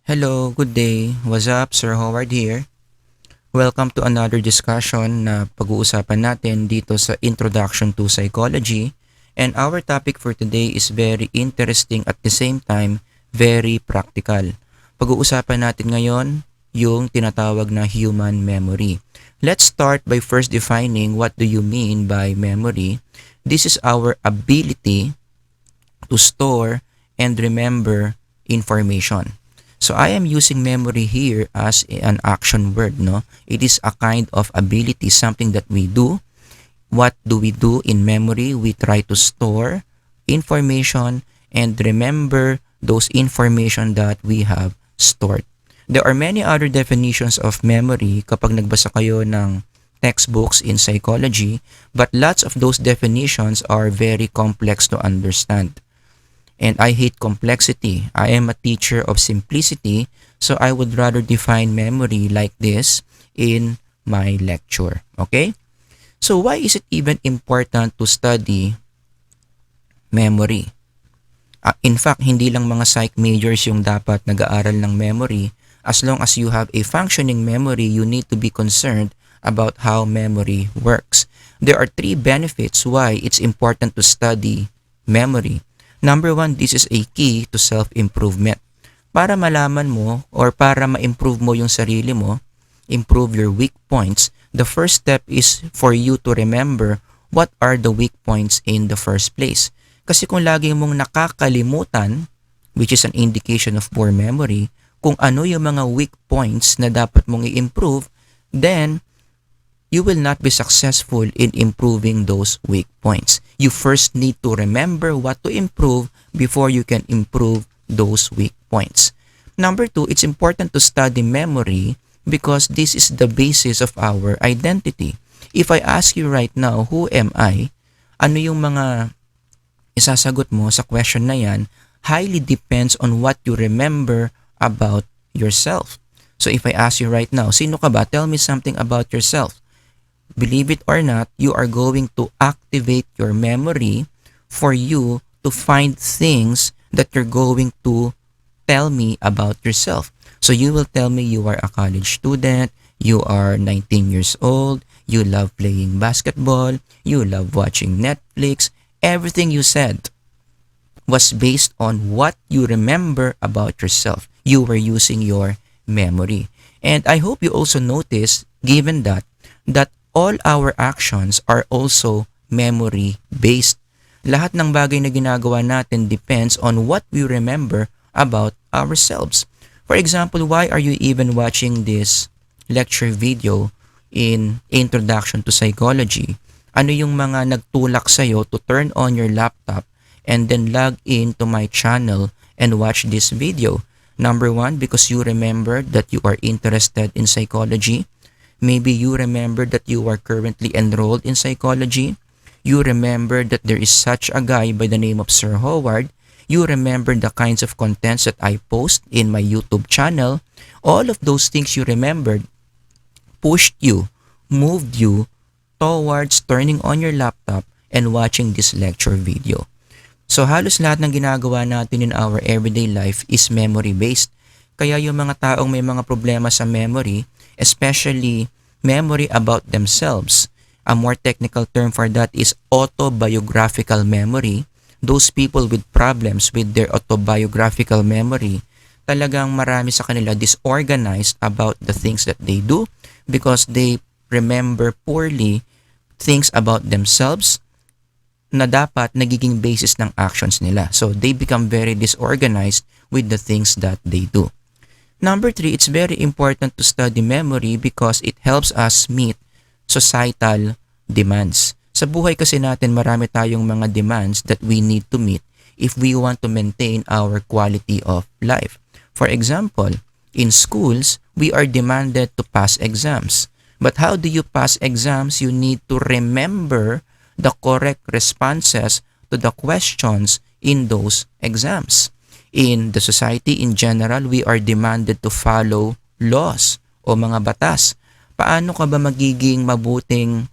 Hello, good day. What's up? Sir Howard here. Welcome to another discussion na pag-uusapan natin dito sa Introduction to Psychology. And our topic for today is very interesting at the same time, very practical. Pag-uusapan natin ngayon yung tinatawag na human memory. Let's start by first defining what do you mean by memory. This is our ability to store and remember information. So I am using memory here as an action word, no? It is a kind of ability, something that we do. What do we do in memory? We try to store information and remember those information that we have stored. There are many other definitions of memory kapag nagbasa kayo ng textbooks in psychology, but lots of those definitions are very complex to understand. And I hate complexity. I am a teacher of simplicity, so I would rather define memory like this in my lecture. Okay? So why is it even important to study memory? In fact, hindi lang mga psych majors yung dapat nag-aaral ng memory. As long as you have a functioning memory, you need to be concerned about how memory works. There are 3 benefits why it's important to study memory. Number 1, this is a key to self-improvement. Para malaman mo or para ma-improve mo yung sarili mo, improve your weak points, the first step is for you to remember what are the weak points in the first place. Kasi kung lagi mong nakakalimutan, which is an indication of poor memory, kung ano yung mga weak points na dapat mong i-improve, then you will not be successful in improving those weak points. You first need to remember what to improve before you can improve those weak points. Number 2, it's important to study memory because this is the basis of our identity. If I ask you right now, who am I? Ano yung mga isasagot mo sa question na yan highly depends on what you remember about yourself. So if I ask you right now, sino ka ba? Tell me something about yourself. Believe it or not, you are going to activate your memory for you to find things that you're going to tell me about yourself. So you will tell me you are a college student, you are 19 years old, you love playing basketball, you love watching Netflix. Everything you said was based on what you remember about yourself. You were using your memory. And I hope you also notice, given that all our actions are also memory-based. Lahat ng bagay na ginagawa natin depends on what we remember about ourselves. For example, why are you even watching this lecture video in Introduction to Psychology? Ano yung mga nagtulak sa'yo to turn on your laptop and then log in to my channel and watch this video? Number 1, because you remember that you are interested in psychology. Maybe you remember that you are currently enrolled in psychology. You remember that there is such a guy by the name of Sir Howard. You remember the kinds of contents that I post in my YouTube channel. All of those things you remembered pushed you, moved you towards turning on your laptop and watching this lecture video. So halos lahat ng ginagawa natin in our everyday life is memory-based. Kaya yung mga taong may mga problema sa memory, especially memory about themselves. A more technical term for that is autobiographical memory. Those people with problems with their autobiographical memory, talagang marami sa kanila disorganized about the things that they do because they remember poorly things about themselves na dapat nagiging basis ng actions nila. So they become very disorganized with the things that they do. Number 3, it's very important to study memory because it helps us meet societal demands. Sa buhay kasi natin, marami tayong mga demands that we need to meet if we want to maintain our quality of life. For example, in schools, we are demanded to pass exams. But how do you pass exams? You need to remember the correct responses to the questions in those exams. In the society in general, we are demanded to follow laws o mga batas. Paano ka ba magiging mabuting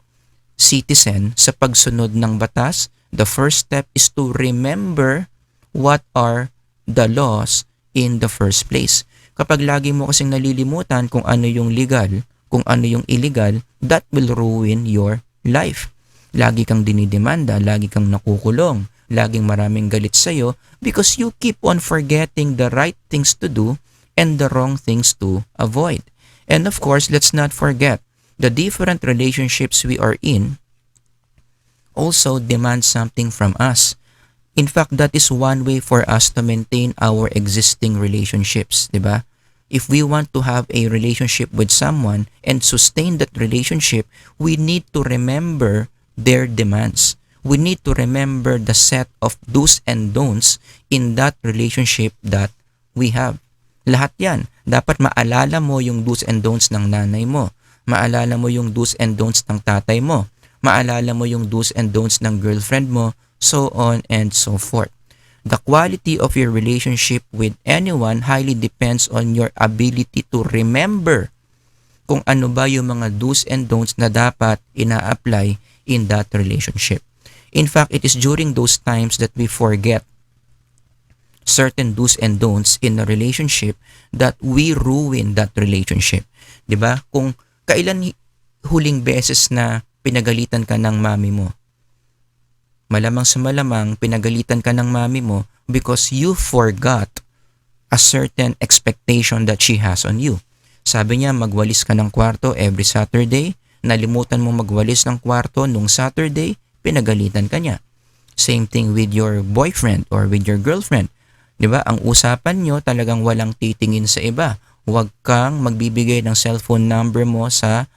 citizen sa pagsunod ng batas? The first step is to remember what are the laws in the first place. Kapag lagi mo kasing nalilimutan kung ano yung legal, kung ano yung illegal, that will ruin your life. Lagi kang dinidemanda, lagi kang nakukulong, laging maraming galit sa'yo because you keep on forgetting the right things to do and the wrong things to avoid. And of course, let's not forget, the different relationships we are in also demand something from us. In fact, that is one way for us to maintain our existing relationships, di ba? If we want to have a relationship with someone and sustain that relationship, we need to remember their demands. We need to remember the set of do's and don'ts in that relationship that we have. Lahat yan. Dapat maalala mo yung do's and don'ts ng nanay mo. Maalala mo yung do's and don'ts ng tatay mo. Maalala mo yung do's and don'ts ng girlfriend mo, so on and so forth. The quality of your relationship with anyone highly depends on your ability to remember kung ano ba yung mga do's and don'ts na dapat ina-apply in that relationship. In fact, it is during those times that we forget certain do's and don'ts in a relationship that we ruin that relationship. 'Di ba? Kung kailan huling beses na pinagalitan ka ng mami mo? Malamang sa malamang pinagalitan ka ng mami mo because you forgot a certain expectation that she has on you. Sabi niya magwalis ka ng kwarto every Saturday, nalimutan mo magwalis ng kwarto nung Saturday, pinagalitan ka niya. Same thing with your boyfriend or with your girlfriend. 'Di ba? Ang usapan nyo talagang walang titingin sa iba. Huwag kang magbibigay ng cellphone number mo sa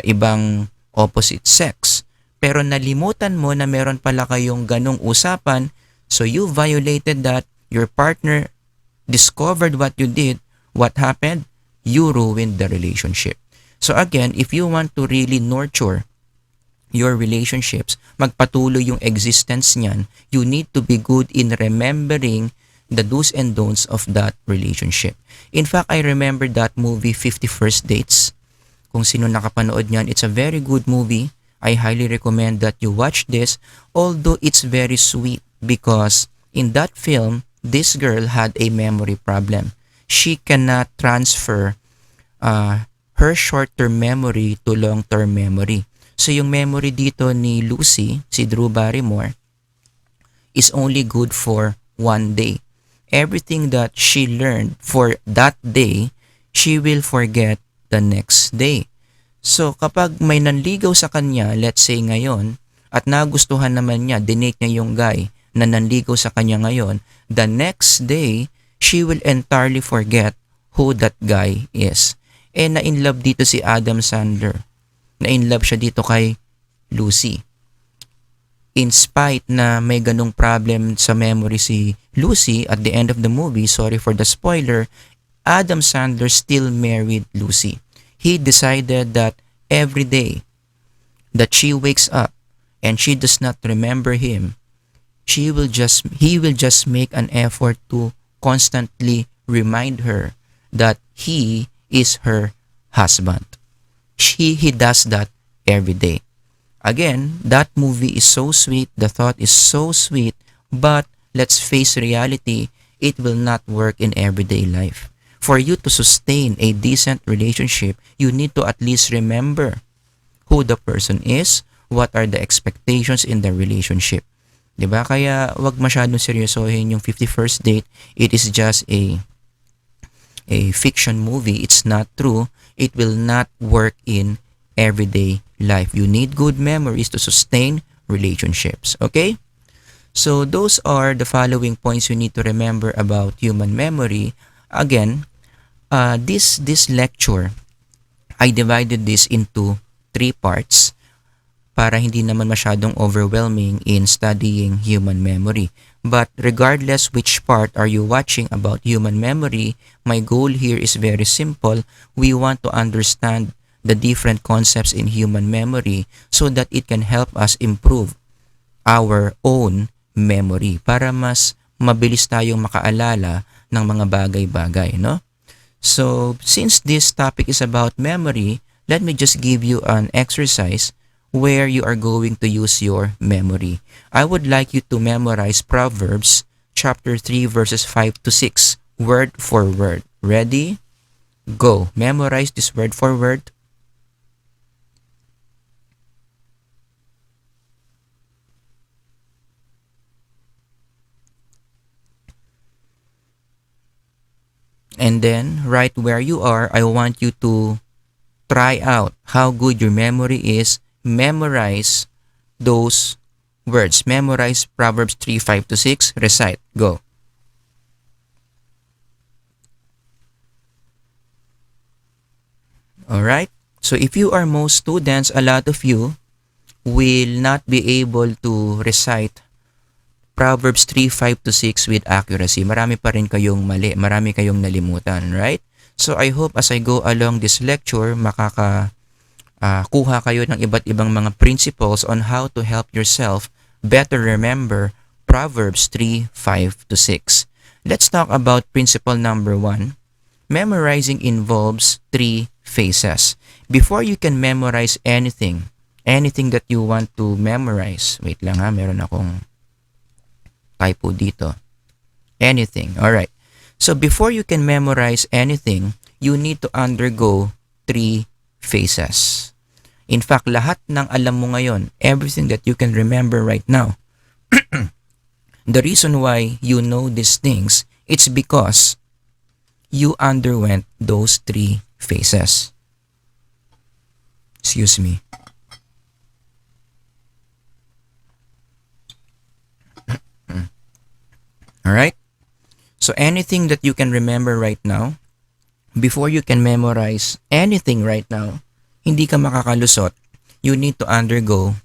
ibang opposite sex. Pero nalimutan mo na meron pala kayong ganong usapan, so you violated that, your partner discovered what you did, what happened? You ruined the relationship. So again, if you want to really nurture your relationships, magpatuloy yung existence niyan, you need to be good in remembering the do's and don'ts of that relationship. In fact, I remember that movie 50 First Dates. Kung sino nakapanood niyan, it's a very good movie. I highly recommend that you watch this, although it's very sweet because in that film, this girl had a memory problem. She cannot transfer her short-term memory to long-term memory. So yung memory dito ni Lucy, si Drew Barrymore, is only good for one day. Everything that she learned for that day, she will forget the next day. So kapag may nanligaw sa kanya, let's say ngayon, at nagustuhan naman niya, dinate niya yung guy na nanligaw sa kanya ngayon, the next day, she will entirely forget who that guy is. Na-inlove dito si Adam Sandler. Na-inlove siya dito kay Lucy. In spite na may ganong problem sa memory si Lucy, at the end of the movie, sorry for the spoiler, Adam Sandler still married Lucy. He decided that every day that she wakes up and she does not remember him, he will just make an effort to constantly remind her that he is her husband. He does that every day. Again, that movie is so sweet, the thought is so sweet, but let's face reality, it will not work in everyday life. For you to sustain a decent relationship, you need to at least remember who the person is, what are the expectations in the relationship. 'Di ba? Kaya wag masyadong seryosohin yung 51st Date. It is just a fiction movie. It's not true. It will not work in everyday life. You need good memories to sustain relationships. Okay? So those are the following points you need to remember about human memory. Again, this lecture, I divided this into 3 parts para hindi naman masyadong overwhelming in studying human memory. But regardless which part are you watching about human memory, my goal here is very simple. We want to understand the different concepts in human memory so that it can help us improve our own memory para mas mabilis tayong makaalala ng mga bagay-bagay, no? So, since this topic is about memory, let me just give you an exercise where you are going to use your memory. I would like you to memorize Proverbs chapter 3 verses 5 to 6 word for word. Ready? Go. Memorize this word for word. And then, right where you are, I want you to try out how good your memory is. Memorize those words. Memorize Proverbs 3, 5 to 6. Recite. Go. Alright? So if you are most students, a lot of you will not be able to recite Proverbs 3, 5 to 6 with accuracy. Marami pa rin kayong mali. Marami kayong nalimutan. Right? So I hope as I go along this lecture, kuha kayo ng iba't ibang mga principles on how to help yourself better remember Proverbs 3, 5 to 6. Let's talk about principle number 1. Memorizing involves 3 phases. Before you can memorize anything that you want to memorize, wait lang meron akong typo dito. Anything, alright. So before you can memorize anything, you need to undergo 3 phases. In fact, lahat ng alam mo ngayon, everything that you can remember right now, the reason why you know these things, it's because you underwent those 3 phases. Excuse me. Alright? So anything that you can remember right now, before you can memorize anything right now, hindi ka makakalusot, you need to undergo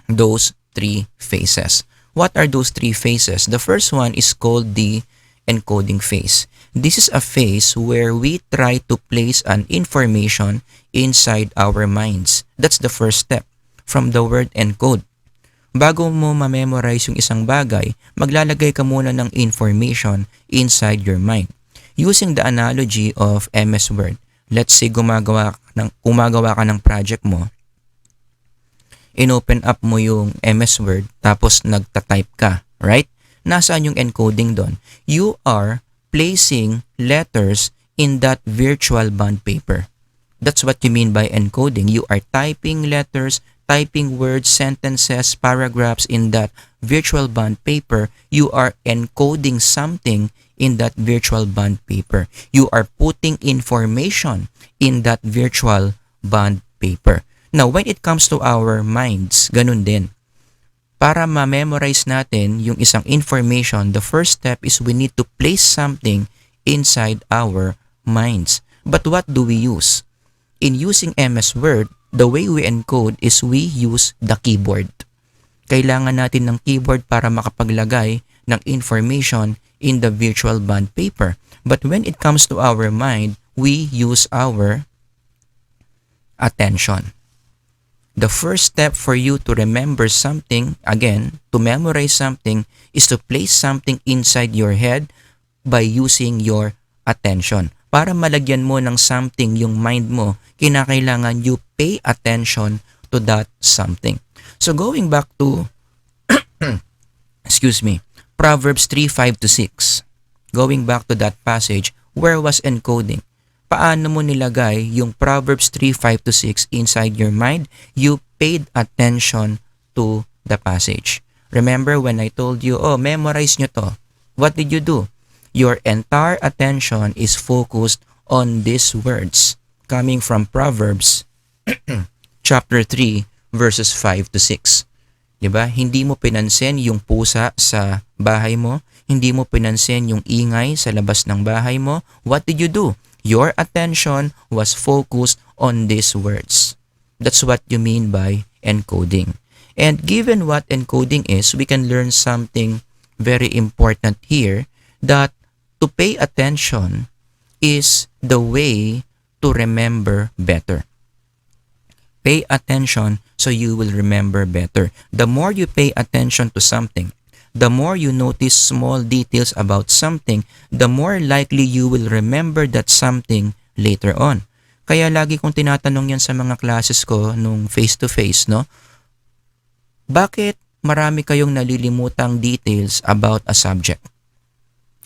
those 3 phases. What are those 3 phases? The first one is called the encoding phase. This is a phase where we try to place an information inside our minds. That's the first step from the word encode. Bago mo ma-memorize yung isang bagay, maglalagay ka muna ng information inside your mind. Using the analogy of MS Word, let's say gumagawa ka ng project mo, inopen up mo yung MS Word, tapos nagta-type ka, right? Nasaan yung encoding doon? You are placing letters in that virtual bond paper. That's what you mean by encoding. You are typing letters, typing words, sentences, paragraphs in that virtual bond paper. You are encoding something in that virtual bond paper. You are putting information in that virtual bond paper. Now, when it comes to our minds, ganun din. Para ma-memorize natin yung isang information, the first step is we need to place something inside our minds. But what do we use? In using MS Word, the way we encode is we use the keyboard. Kailangan natin ng keyboard para makapaglagay ng information in the virtual bond paper. But when it comes to our mind, we use our attention. The first step for you to remember something, again, to memorize something, is to place something inside your head by using your attention. Para malagyan mo ng something yung mind mo, kinakailangan you pay attention to that something. So going back to, Proverbs 3, 5 to 6. Going back to that passage, where was encoding? Paano mo nilagay yung Proverbs 3, 5 to 6 inside your mind? You paid attention to the passage. Remember when I told you, memorize nyo to. What did you do? Your entire attention is focused on these words coming from Proverbs chapter 3 verses 5 to 6. Diba? Hindi mo pinansin yung pusa sa bahay mo. Hindi mo pinansin yung ingay sa labas ng bahay mo. What did you do? Your attention was focused on these words. That's what you mean by encoding. And given what encoding is, we can learn something very important here, that to pay attention is the way to remember better. Pay attention so you will remember better. The more you pay attention to something, the more you notice small details about something, the more likely you will remember that something later on. Kaya lagi kong tinatanong yan sa mga classes ko nung face-to-face, no? Bakit marami kayong nalilimutang details about a subject?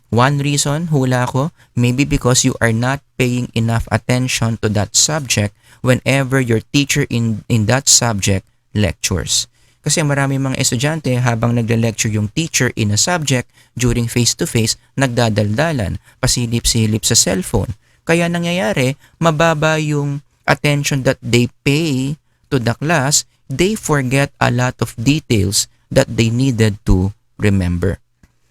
One reason, hula ko, maybe because you are not paying enough attention to that subject whenever your teacher in that subject lectures. Kasi marami mga estudyante habang nagle-lecture yung teacher in a subject during face-to-face, nagdadaldalan, pasilip-silip sa cellphone. Kaya nangyayari, mababa yung attention that they pay to the class, they forget a lot of details that they needed to remember.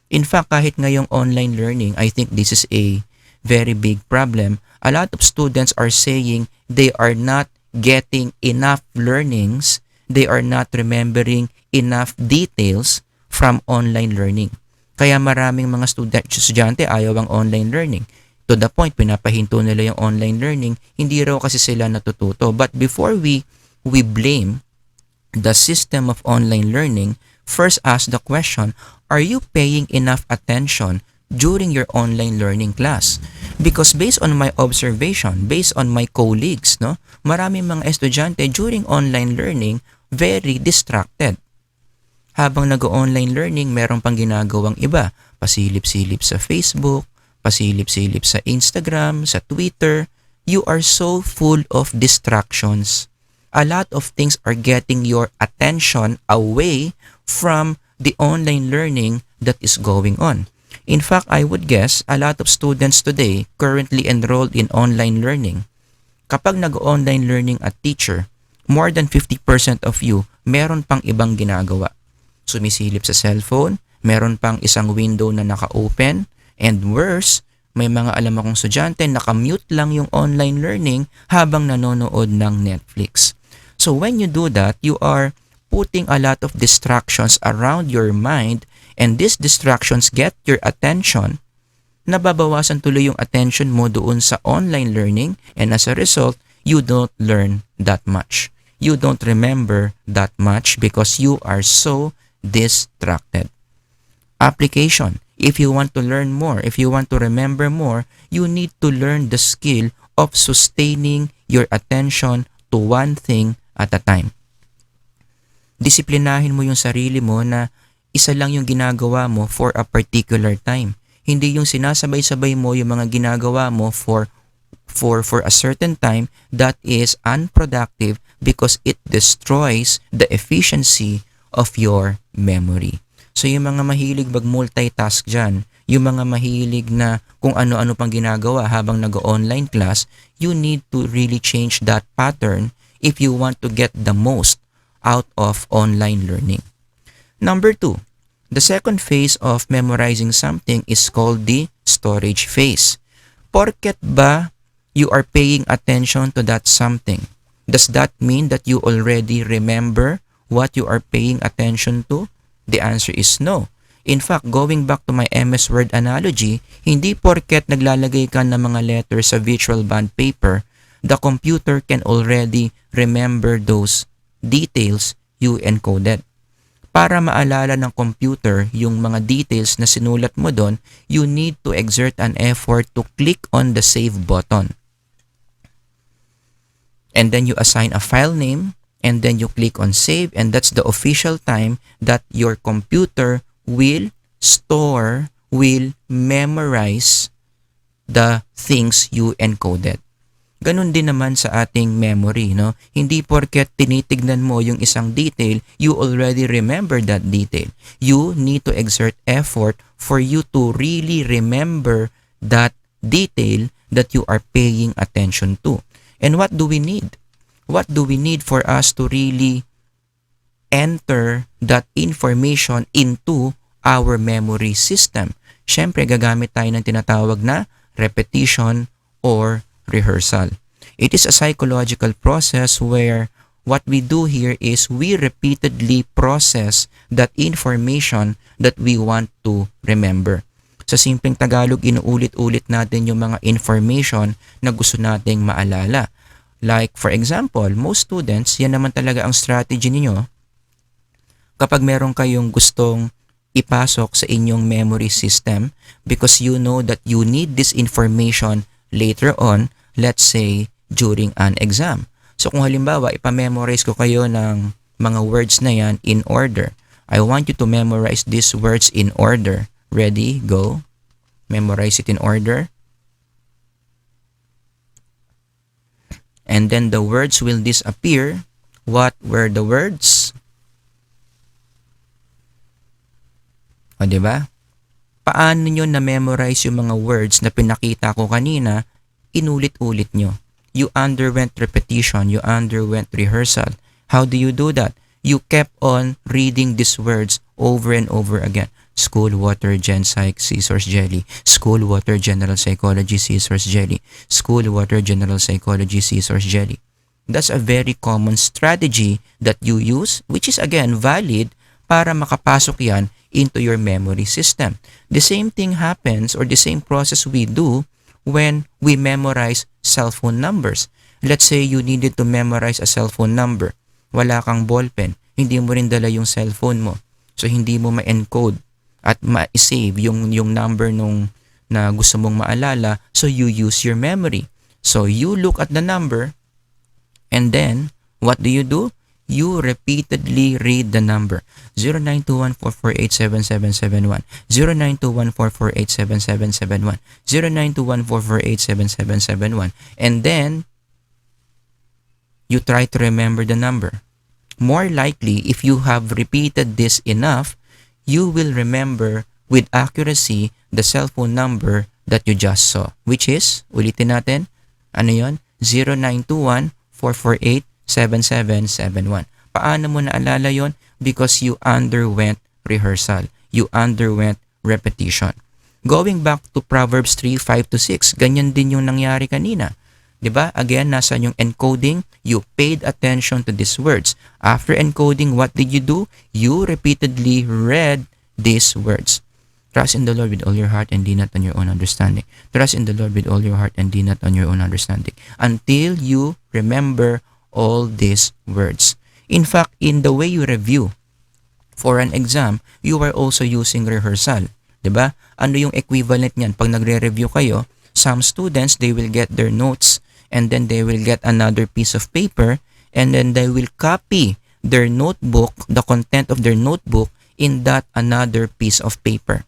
In fact, kahit ngayong online learning, I think this is a very big problem. A lot of students are saying they are not getting enough learnings, they are not remembering enough details from online learning. Kaya maraming mga estudyante ayaw ang online learning. To the point, pinapahinto nila yung online learning, hindi raw kasi sila natututo. But before we blame the system of online learning, first ask the question, are you paying enough attention during your online learning class? Because based on my observation, based on my colleagues, no, maraming mga estudyante during online learning very distracted. Habang nag-online learning, meron pang ginagawang iba. Pasilip-silip sa Facebook, pasilip-silip sa Instagram, sa Twitter. You are so full of distractions. A lot of things are getting your attention away from the online learning that is going on. In fact, I would guess a lot of students today currently enrolled in online learning. Kapag nag-online learning at teacher, more than 50% of you meron pang ibang ginagawa. Sumisilip sa cellphone, meron pang isang window na naka-open, and worse, may mga alam akong estudyante naka-mute lang yung online learning habang nanonood ng Netflix. So when you do that, you are putting a lot of distractions around your mind, and these distractions get your attention, nababawasan tuloy yung attention mo doon sa online learning, and as a result, you don't learn that much. You don't remember that much because you are so distracted. Application. If you want to learn more, if you want to remember more, you need to learn the skill of sustaining your attention to one thing at a time. Disiplinahin mo yung sarili mo na isa lang yung ginagawa mo for a particular time. Hindi yung sinasabay-sabay mo yung mga ginagawa mo for a certain time that is unproductive because it destroys the efficiency of your memory. So yung mga mahilig mag-multitask dyan, yung mga mahilig na kung ano-ano pang ginagawa habang nag-online class, you need to really change that pattern if you want to get the most out of online learning. Number 2, the second phase of memorizing something is called the storage phase. Porket ba you are paying attention to that something, does that mean that you already remember what you are paying attention to? The answer is no. In fact, going back to my MS Word analogy, hindi porket naglalagay ka ng mga letters sa virtual band paper, the computer can already remember those details you encoded. Para maalala ng computer yung mga details na sinulat mo doon, you need to exert an effort to click on the save button. And then you assign a file name, and then you click on save, and that's the official time that your computer will store, will memorize the things you encoded. Ganun din naman sa ating memory, no? Hindi porket tinitignan mo yung isang detail, you already remember that detail. You need to exert effort for you to really remember that detail that you are paying attention to. And what do we need? What do we need for us to really enter that information into our memory system? Siyempre, gagamit tayo ng tinatawag na repetition or rehearsal. It is a psychological process where what we do here is we repeatedly process that information that we want to remember. Sa simpleng Tagalog, inuulit-ulit natin yung mga information na gusto nating maalala. Like, for example, most students, yan naman talaga ang strategy ninyo. Kapag meron kayong gustong ipasok sa inyong memory system because you know that you need this information later on, let's say, during an exam. So kung halimbawa, ipamemorize ko kayo ng mga words na yan in order. I want you to memorize these words in order. Ready? Go. Memorize it in order. And then the words will disappear. What were the words? O, diba? Paano nyo na-memorize yung mga words na pinakita ko kanina? Inulit-ulit nyo. You underwent repetition. You underwent rehearsal. How do you do that? You kept on reading these words over and over again. School, water, gen, psych, scissors, jelly. School, water, general psychology, scissors, jelly. School, water, general psychology, scissors, jelly. That's a very common strategy that you use, which is again valid para makapasok yan into your memory system. The same thing happens, or the same process we do when we memorize cell phone numbers. Let's say you needed to memorize a cell phone number. Wala kang ballpen. Hindi mo rin dala yung cellphone mo. So, hindi mo ma-encode at ma-save yung number na gusto mong maalala. So, you use your memory. So, you look at the number and then, what do? You repeatedly read the number 092144877771, 092144877771, 092144877771, and then you try to remember the number. More likely, if you have repeated this enough, you will remember with accuracy the cell phone number that you just saw, which is, ulitin natin, ano yun? 092144877771. Paano mo naalala yon? Because you underwent rehearsal. You underwent repetition. Going back to Proverbs 3:5-6, ganyan din yung nangyari kanina. Diba? Again, nasa yung encoding, you paid attention to these words. After encoding, what did you do? You repeatedly read these words. Trust in the Lord with all your heart and lean not on your own understanding. Trust in the Lord with all your heart and lean not on your own understanding. Until you remember all these words. In fact, in the way you review for an exam, you are also using rehearsal. Diba? Ano yung equivalent niyan? Pag nagre-review kayo, some students, they will get their notes and then they will get another piece of paper and then they will copy their notebook, the content of their notebook in that another piece of paper.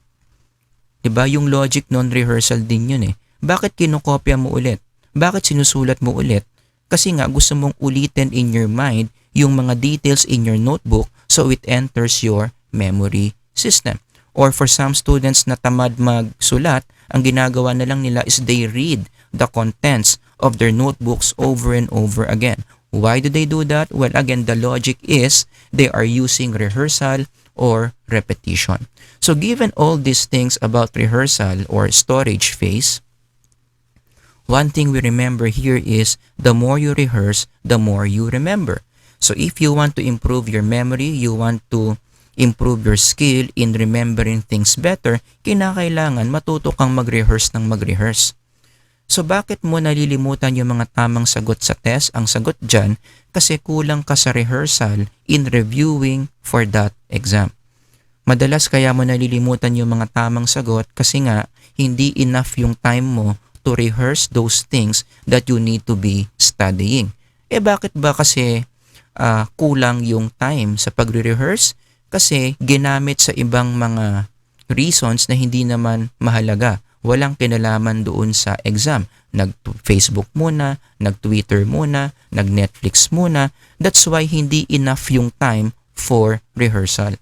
Diba? Yung logic non-rehearsal din yun eh. Bakit kinokopya mo ulit? Bakit sinusulat mo ulit? Kasi nga gusto mong ulitin in your mind yung mga details in your notebook so it enters your memory system. Or for some students na tamad magsulat, ang ginagawa na lang nila is they read the contents of their notebooks over and over again. Why do they do that? Well, again, the logic is they are using rehearsal or repetition. So given all these things about rehearsal or storage phase, one thing we remember here is the more you rehearse, the more you remember. So if you want to improve your memory, you want to improve your skill in remembering things better, kinakailangan matuto kang mag-rehearse ng mag-rehearse. So bakit mo nalilimutan yung mga tamang sagot sa test? Ang sagot dyan, kasi kulang ka sa rehearsal in reviewing for that exam. Madalas kaya mo nalilimutan yung mga tamang sagot kasi nga hindi enough yung time mo to rehearse those things that you need to be studying. Bakit ba kasi kulang yung time sa pagre-rehearse? Kasi ginamit sa ibang mga reasons na hindi naman mahalaga. Walang kinalaman doon sa exam. Nag-Facebook muna, nag-Twitter muna, nag-Netflix muna. That's why hindi enough yung time for rehearsal.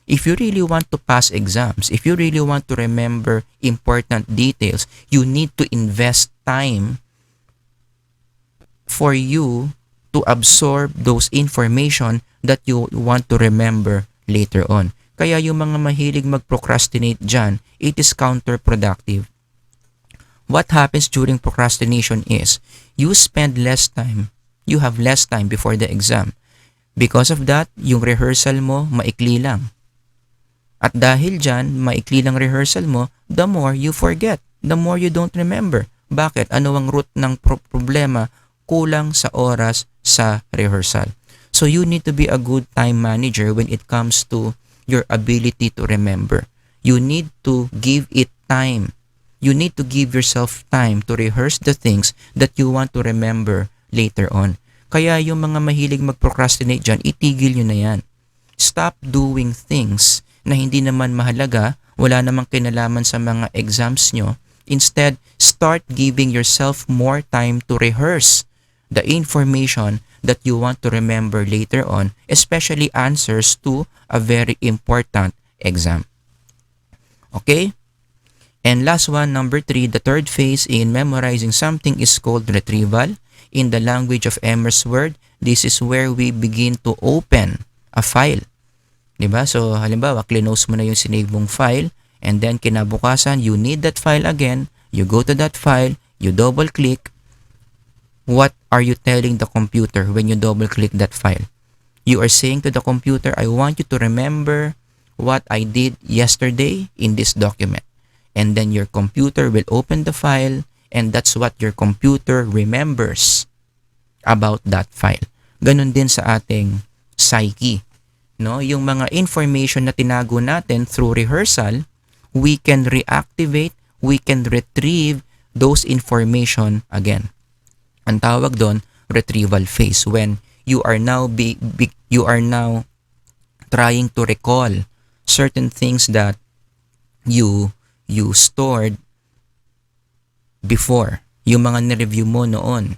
If you really want to pass exams, if you really want to remember important details, you need to invest time for you to absorb those information that you want to remember later on. Kaya yung mga mahilig mag-procrastinate dyan, it is counterproductive. What happens during procrastination is, you spend less time, you have less time before the exam. Because of that, yung rehearsal mo, maikli lang. At dahil dyan, maikli lang rehearsal mo, the more you forget, the more you don't remember. Bakit? Ano ang root ng problema? Kulang sa oras sa rehearsal. So you need to be a good time manager when it comes to your ability to remember. You need to give it time. You need to give yourself time to rehearse the things that you want to remember later on. Kaya yung mga mahilig mag-procrastinate dyan, itigil nyo na yan. Stop doing things na hindi naman mahalaga wala namang kinalaman sa mga exams nyo. Instead, start giving yourself more time to rehearse the information that you want to remember later on, especially answers to a very important exam. Okay? And last one, number 3, the third phase in memorizing something is called retrieval. In the language of Emer's word, this is where we begin to open a file. Diba? So, halimbawa, close mo na yung sinave mong file, and then kinabukasan, you need that file again, you go to that file, you double-click. What are you telling the computer when you double-click that file? You are saying to the computer, I want you to remember what I did yesterday in this document. And then your computer will open the file, and that's what your computer remembers about that file. Ganun din sa ating psyche. No? Yung mga information na tinago natin through rehearsal, we can reactivate, we can retrieve those information again. Ang tawag doon, retrieval phase, when you are now trying to recall certain things that you stored before. Yung mga nireview mo noon,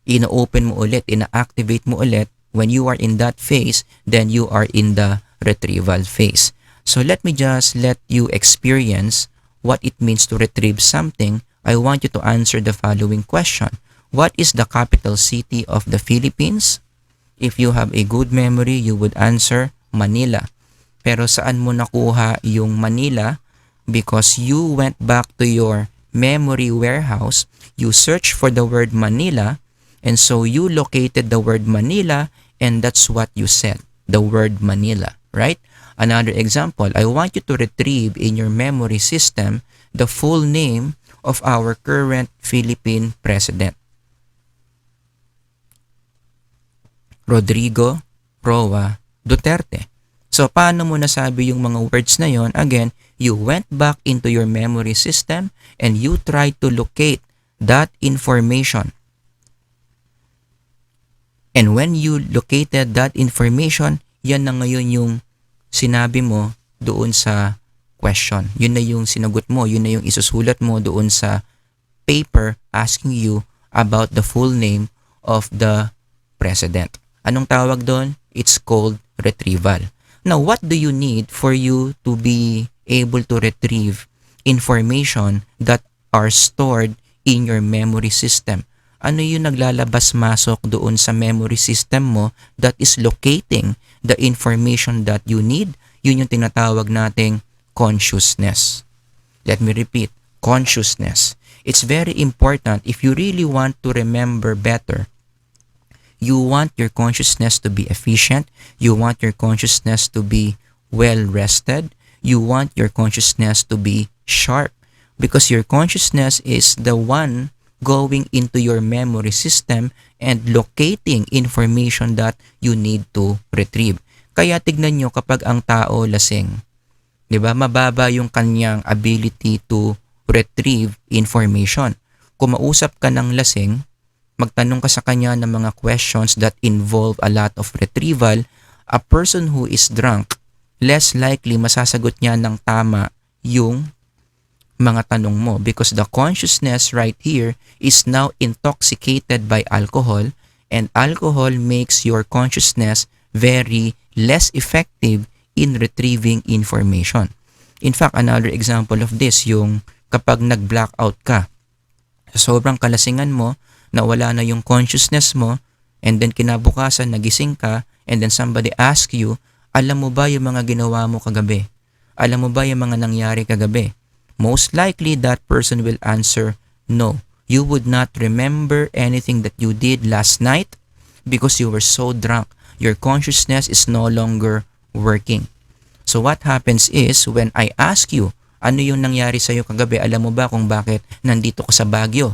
ina-open mo ulit, ina-activate mo ulit. When you are in that phase, then you are in the retrieval phase. So let me just let you experience what it means to retrieve something. I want you to answer the following question. What is the capital city of the Philippines? If you have a good memory, you would answer Manila. Pero saan mo nakuha yung Manila? Because you went back to your memory warehouse, you searched for the word Manila, and so you located the word Manila, and that's what you said, the word Manila, right? Another example, I want you to retrieve in your memory system the full name of our current Philippine president. Rodrigo Roa Duterte. So, paano mo nasabi yung mga words na yon? Again, you went back into your memory system and you tried to locate that information. And when you located that information, yan na ngayon yung sinabi mo doon sa question. Yun na yung sinagot mo, yun na yung isusulat mo doon sa paper asking you about the full name of the president. Anong tawag doon? It's called retrieval. Now, what do you need for you to be able to retrieve information that are stored in your memory system? Ano yung naglalabas-masok doon sa memory system mo that is locating the information that you need? Yun yung tinatawag nating consciousness. Let me repeat, consciousness. It's very important if you really want to remember better. You want your consciousness to be efficient. You want your consciousness to be well-rested. You want your consciousness to be sharp. Because your consciousness is the one going into your memory system and locating information that you need to retrieve. Kaya tignan nyo kapag ang tao lasing, di ba, mababa yung kanyang ability to retrieve information. Kung mausap ka ng lasing, magtanong ka sa kanya ng mga questions that involve a lot of retrieval, a person who is drunk, less likely masasagot niya ng tama yung mga tanong mo because the consciousness right here is now intoxicated by alcohol, and alcohol makes your consciousness very less effective in retrieving information. In fact, another example of this, yung kapag nag-blackout ka, sobrang kalasingan mo, nawala na yung consciousness mo, and then kinabukasan nagising ka, and then somebody ask you, alam mo ba yung mga ginawa mo kagabi? Alam mo ba yung mga nangyari kagabi? Most likely that person will answer, no. You would not remember anything that you did last night because you were so drunk. Your consciousness is no longer working. So what happens is, when I ask you, ano yung nangyari sa'yo kagabi, alam mo ba kung bakit nandito ka sa Baguio?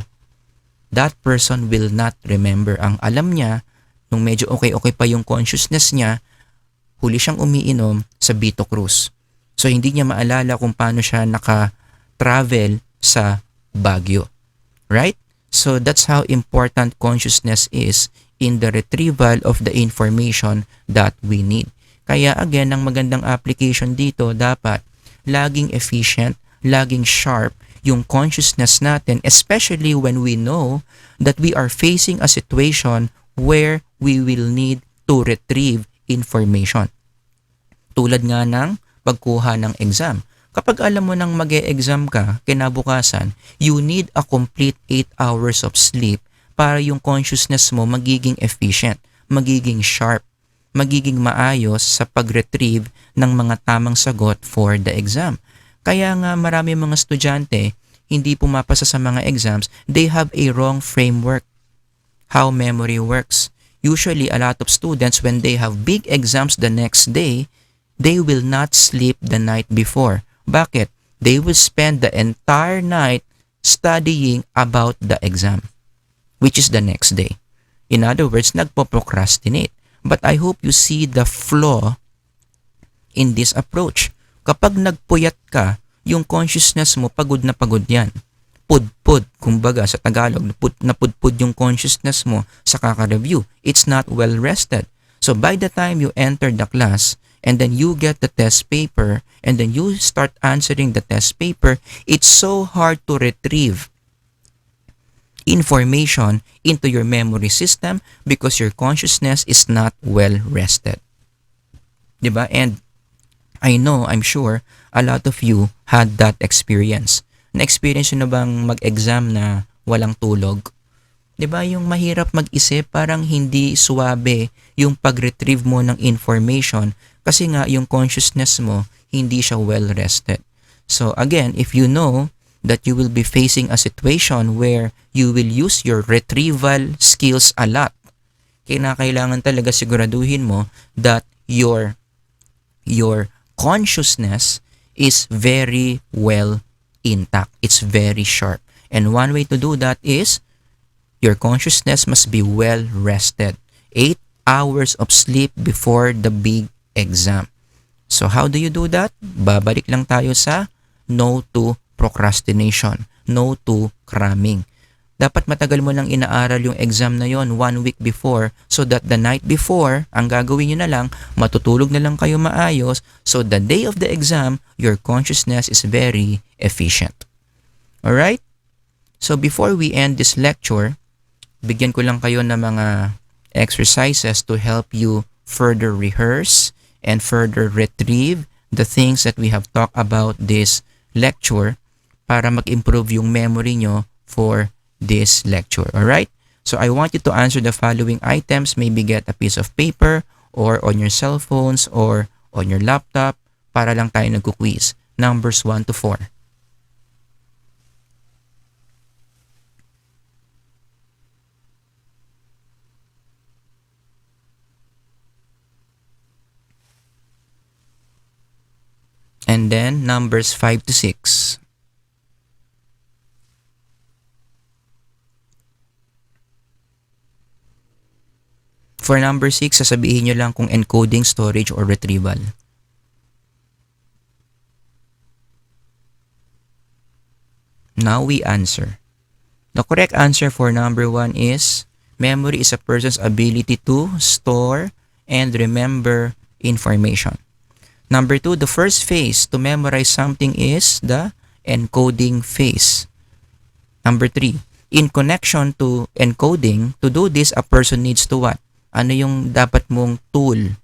That person will not remember. Ang alam niya, nung medyo okay pa yung consciousness niya, huli siyang umiinom sa Bito Cruz. So hindi niya maalala kung paano siya naka-travel sa Baguio. Right? So that's how important consciousness is in the retrieval of the information that we need. Kaya again, ang magandang application dito, dapat laging efficient, laging sharp yung consciousness natin, especially when we know that we are facing a situation where we will need to retrieve information. Tulad nga ng pagkuha ng exam. Kapag alam mo nang mag-e-exam ka kinabukasan, you need a complete 8 hours of sleep para yung consciousness mo magiging efficient, magiging sharp, magiging maayos sa pag-retrieve ng mga tamang sagot for the exam. Kaya nga marami mga estudyante hindi pumapasa sa mga exams, they have a wrong framework how memory works. Usually, a lot of students, when they have big exams the next day, they will not sleep the night before. Bakit? They will spend the entire night studying about the exam, which is the next day. In other words, nagpo-procrastinate. But I hope you see the flaw in this approach. Kapag nagpuyat ka, yung consciousness mo pagod na pagod yan. Pudpud, kumbaga sa Tagalog, napudpud yung consciousness mo sa kaka-review. It's not well rested. So by the time you enter the class, and then you get the test paper, and then you start answering the test paper, it's so hard to retrieve information into your memory system because your consciousness is not well rested. Diba? And I know, I'm sure, a lot of you had that experience. Na-experience nyo na bang mag-exam na walang tulog? Diba yung mahirap mag-isip, parang hindi suwabe yung pag-retrieve mo ng information kasi nga yung consciousness mo hindi siya well rested. So again, if you know that you will be facing a situation where you will use your retrieval skills a lot, kailangan talaga siguraduhin mo that your consciousness is very well intact. It's very sharp. And one way to do that is your consciousness must be well rested. 8 hours of sleep before the big exam. So how do you do that? Babalik lang tayo sa no to procrastination, no to cramming. Dapat matagal mo lang inaaral yung exam na yon 1 week before so that the night before, ang gagawin nyo na lang, matutulog na lang kayo maayos so the day of the exam, your consciousness is very efficient. Alright? So before we end this lecture, bigyan ko lang kayo ng mga exercises to help you further rehearse and further retrieve the things that we have talked about this lecture para mag-improve yung memory nyo for this lecture. Alright? So I want you to answer the following items. Maybe get a piece of paper or on your cell phones or on your laptop para lang tayo nagku-quiz. Numbers 1 to 4. And then numbers 5 to 6. For number 6, sasabihin nyo lang kung encoding, storage, or retrieval. Now we answer. The correct answer for number 1 is memory is a person's ability to store and remember information. Number 2, the first phase to memorize something is the encoding phase. Number 3, in connection to encoding, to do this, a person needs to what? Ano yung dapat mong tool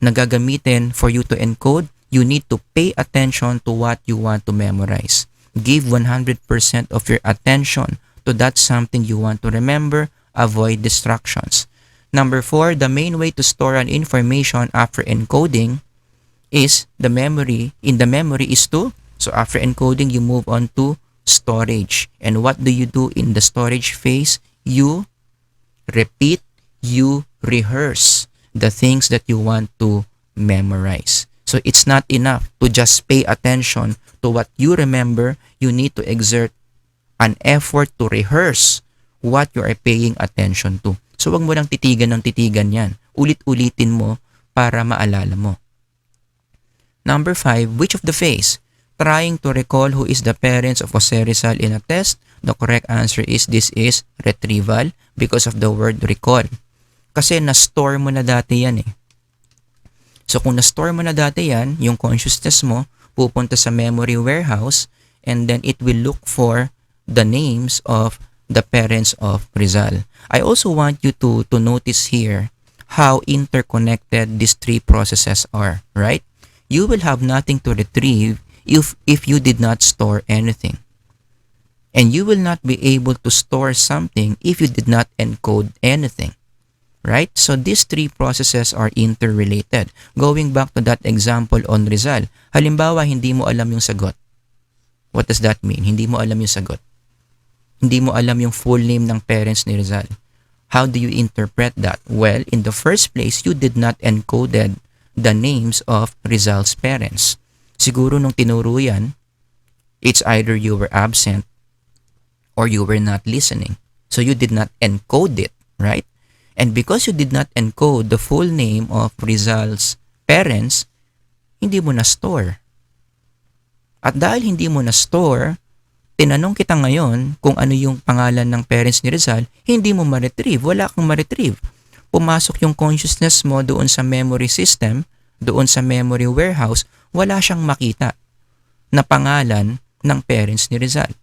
na gagamitin for you to encode? You need to pay attention to what you want to memorize. Give 100% of your attention to that something you want to remember. Avoid distractions. Number 4, the main way to store an information after encoding is the memory. In the memory is to, so after encoding, you move on to storage. And what do you do in the storage phase? You repeat, you rehearse the things that you want to memorize. So it's not enough to just pay attention to what you remember. You need to exert an effort to rehearse what you are paying attention to. So wag mo lang titigan ng titigan yan. Ulit-ulitin mo para maalala mo. Number 5, which of the phase? Trying to recall who is the parents of Jose Rizal in a test. The correct answer is this is retrieval because of the word recall. Kasi na-store mo na dati yan eh. So kung na-store mo na dati yan, yung consciousness mo, pupunta sa memory warehouse, and then it will look for the names of the parents of Rizal. I also want you to notice here how interconnected these three processes are, right? You will have nothing to retrieve if you did not store anything. And you will not be able to store something if you did not encode anything. Right? So these three processes are interrelated. Going back to that example on Rizal, halimbawa hindi mo alam yung sagot. What does that mean? Hindi mo alam yung sagot. Hindi mo alam yung full name ng parents ni Rizal. How do you interpret that? Well, in the first place, you did not encoded the names of Rizal's parents. Siguro nung tinuro yan, it's either you were absent or you were not listening. So you did not encode it, right? And because you did not encode the full name of Rizal's parents, hindi mo na-store. At dahil hindi mo na-store, tinanong kita ngayon kung ano yung pangalan ng parents ni Rizal, hindi mo ma-retrieve. Wala kang ma-retrieve. Pumasok yung consciousness mo doon sa memory system, doon sa memory warehouse, wala siyang makita na pangalan ng parents ni Rizal.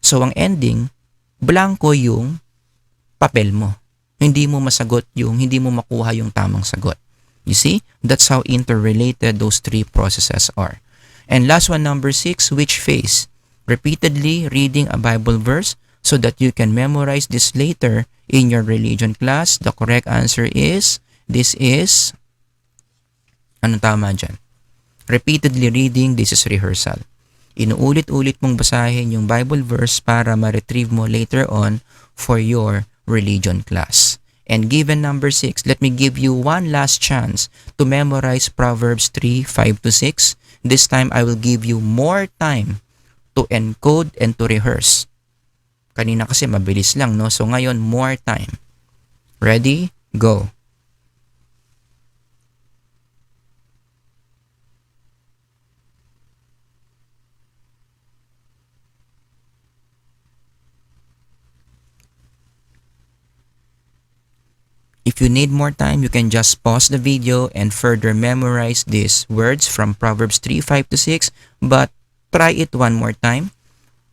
So ang ending, blanco yung papel mo. Hindi mo masagot hindi mo makuha yung tamang sagot. You see, that's how interrelated those three processes are. And last one, number 6, which phase? Repeatedly reading a Bible verse so that you can memorize this later in your religion class. The correct answer is, this is, anong tama dyan? Repeatedly reading, this is rehearsal. Inuulit-ulit mong basahin yung Bible verse para ma-retrieve mo later on for your religion class. And given number 6, let me give you one last chance to memorize Proverbs 3:5-6. This time, I will give you more time to encode and to rehearse. Kanina kasi mabilis lang, no? So ngayon, more time. Ready? Go. If you need more time, you can just pause the video and further memorize these words from Proverbs 3:5-6, but try it one more time.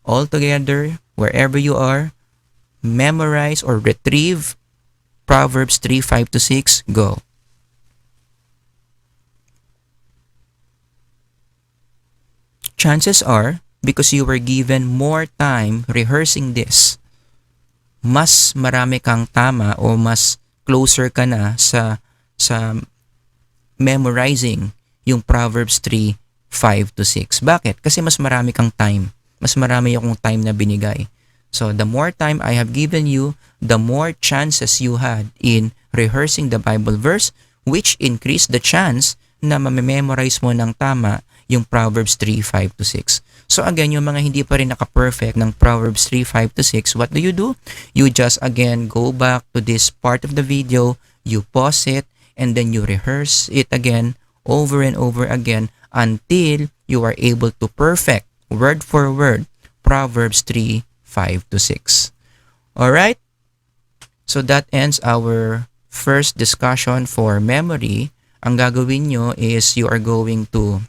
All together, wherever you are, memorize or retrieve Proverbs 3:5-6. Go. Chances are, because you were given more time rehearsing this, mas marami kang tama o mas closer ka na sa memorizing yung Proverbs 3:5-6. Bakit? Kasi mas marami kang time. Mas marami akong time na binigay. So, the more time I have given you, the more chances you had in rehearsing the Bible verse, which increase the chance na mamememorize mo ng tama yung Proverbs 3:5-6. So again, yung mga hindi pa rin naka-perfect ng Proverbs 3:5-6, what do? You just again go back to this part of the video, you pause it, and then you rehearse it again over and over again until you are able to perfect word for word Proverbs 3:5-6. Alright? So that ends our first discussion for memory. Ang gagawin nyo is you are going to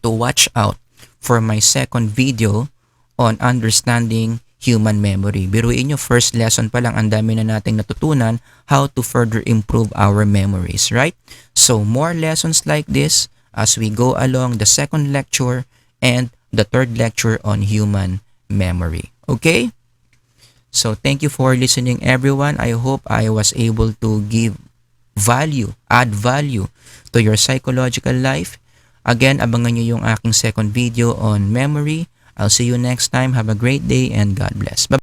watch out for my second video on understanding human memory. Biruin nyo, first lesson pa lang, ang dami na nating natutunan how to further improve our memories, right? So, more lessons like this as we go along the second lecture and the third lecture on human memory. Okay? So, thank you for listening, everyone. I hope I was able to add value to your psychological life. Again, abangan nyo yung aking second video on memory. I'll see you next time. Have a great day and God bless. Bye.